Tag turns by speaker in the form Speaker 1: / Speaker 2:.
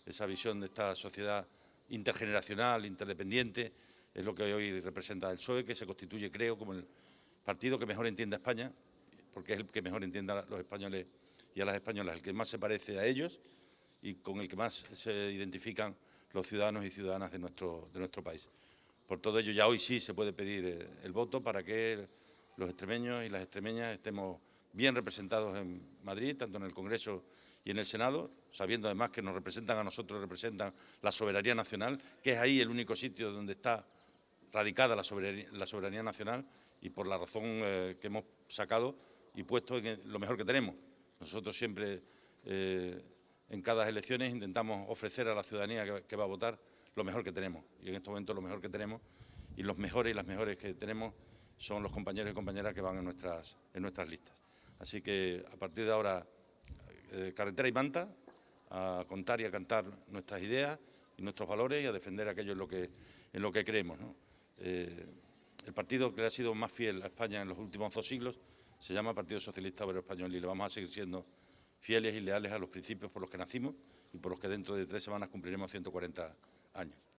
Speaker 1: esa visión de esta sociedad intergeneracional, interdependiente, es lo que hoy representa el PSOE, que se constituye, creo, como el partido que mejor entiende a España, porque es el que mejor entiende a los españoles y a las españolas, el que más se parece a ellos y con el que más se identifican los ciudadanos y ciudadanas de nuestro país. Por todo ello, ya hoy sí se puede pedir el voto para que los extremeños y las extremeñas estemos bien representados en Madrid, tanto en el Congreso y en el Senado, sabiendo además que nos representan a nosotros, representan la soberanía nacional, que es ahí el único sitio donde está radicada la soberanía nacional y por la razón que hemos sacado y puesto en lo mejor que tenemos. Nosotros siempre, en cada elecciones, intentamos ofrecer a la ciudadanía que va a votar lo mejor que tenemos. Y en estos momentos lo mejor que tenemos y los mejores y las mejores que tenemos son los compañeros y compañeras que van en nuestras listas. Así que a partir de ahora, carretera y manta, a contar y a cantar nuestras ideas y nuestros valores y a defender aquello en lo que creemos, ¿no? El partido que le ha sido más fiel a España en los últimos 2 siglos se llama Partido Socialista Obrero Español y le vamos a seguir siendo fieles y leales a los principios por los que nacimos y por los que dentro de 3 semanas cumpliremos 140 años.